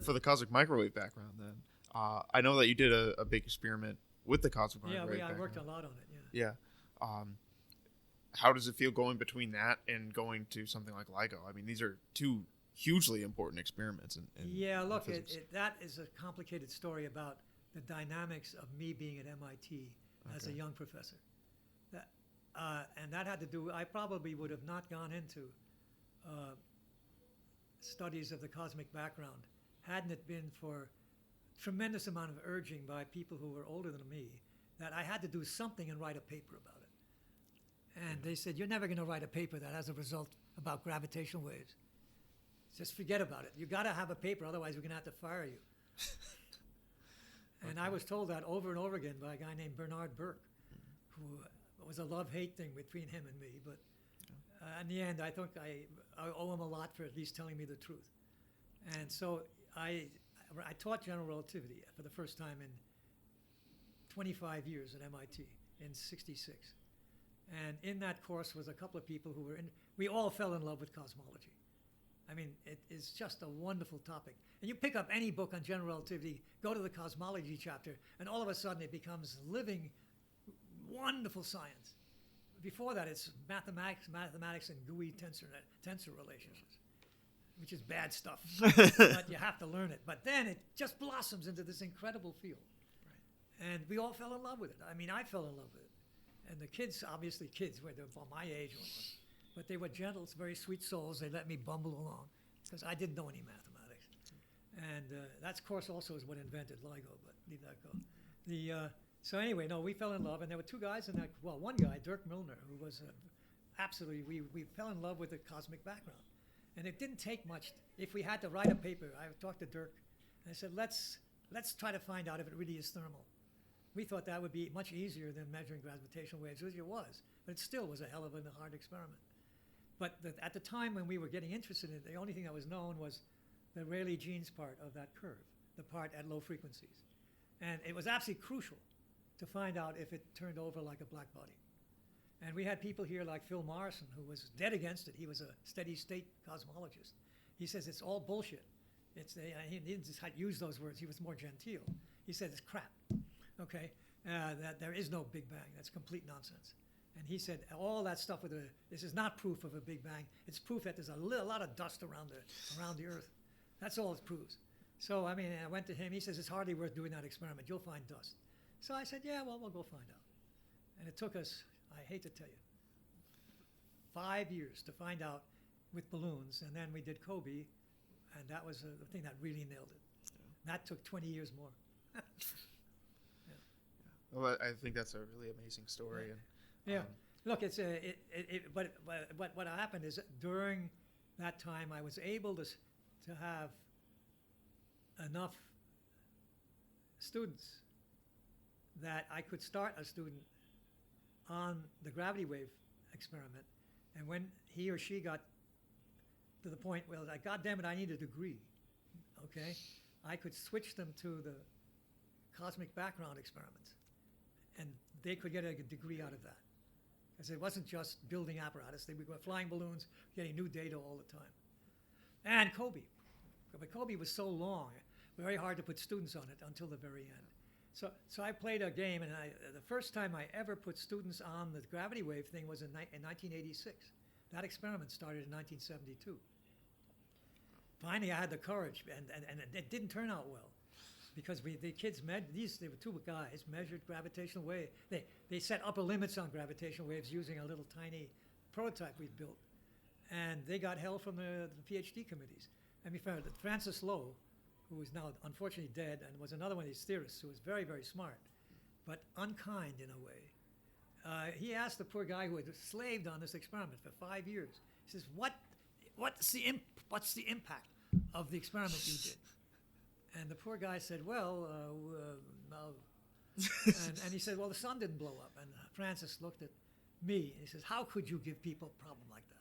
for the cosmic microwave background, then I know that you did a big experiment with the cosmic microwave. I worked a lot on it. Yeah. How does it feel going between that and going to something like LIGO? I mean, these are two hugely important experiments. Look, that is a complicated story about the dynamics of me being at MIT as a young professor. And that had to do, I probably would have not gone into studies of the cosmic background hadn't it been for tremendous amount of urging by people who were older than me that I had to do something and write a paper about it. And they said, you're never going to write a paper that has a result about gravitational waves. Just forget about it. You got to have a paper, otherwise we're going to have to fire you. And I was told that over and over again by a guy named Bernard Burke, who was a love-hate thing between him and me. But in the end, I think I owe him a lot for at least telling me the truth. And so I taught general relativity for the first time in 25 years at MIT in '66. And in that course was a couple of people who we all fell in love with cosmology. I mean, it is just a wonderful topic. And you pick up any book on general relativity, go to the cosmology chapter, and all of a sudden it becomes living, wonderful science. Before that, it's mathematics and GUI tensor relationships, which is bad stuff, but you have to learn it. But then it just blossoms into this incredible field. Right. And we all fell in love with it. I mean, I fell in love with it. And the kids, obviously kids, were my age almost, but they were gentle, very sweet souls. They let me bumble along because I didn't know any mathematics. And that, of course, also is what invented LIGO, but leave that go. So anyway, no, we fell in love, and there were two guys in that, well, one guy, Dirk Milner, who was absolutely, we fell in love with the cosmic background. And it didn't take much. If we had to write a paper, I talked to Dirk, and I said, let's try to find out if it really is thermal. We thought that would be much easier than measuring gravitational waves, which it was, but it still was a hell of a hard experiment. But at the time when we were getting interested in it, the only thing that was known was the Rayleigh-Jeans part of that curve, the part at low frequencies. And it was absolutely crucial to find out if it turned over like a black body. And we had people here like Phil Morrison, who was dead against it. He was a steady state cosmologist. He says it's all bullshit. He didn't just use those words. He was more genteel. He said it's crap. Okay, that there is no Big Bang. That's complete nonsense. And he said all that stuff this is not proof of a Big Bang. It's proof that there's a lot of dust around the Earth. That's all it proves. So I mean, I went to him. He says it's hardly worth doing that experiment. You'll find dust. So I said, yeah, well, we'll go find out. And it took us, I hate to tell you, 5 years to find out with balloons. And then we did Kobe, and that was the thing that really nailed it. Yeah. That took 20 years more. Well, I think that's a really amazing story. Yeah. Look, but what happened is during that time I was able to have enough students that I could start a student on the gravity wave experiment, and when he or she got to the point where, like, God damn it, I need a degree, okay, I could switch them to the cosmic background experiments, and they could get a degree out of that. Because it wasn't just building apparatus. They were flying balloons, getting new data all the time. And Kobe. But Kobe was so long, very hard to put students on it until the very end. So I played a game, and the first time I ever put students on the gravity wave thing was in 1986. That experiment started in 1972. Finally, I had the courage, and it didn't turn out well. Because the kids, they were two guys, measured gravitational wave. They set upper limits on gravitational waves using a little tiny prototype we'd built. And they got hell from the PhD committees. And we found that Francis Lowe, who is now unfortunately dead, and was another one of these theorists who was very, very smart, but unkind in a way. He asked the poor guy who had slaved on this experiment for 5 years. He says, what's the impact of the experiment you did? And the poor guy said, well, and he said, well, the sun didn't blow up. And Francis looked at me, and he says, how could you give people a problem like that?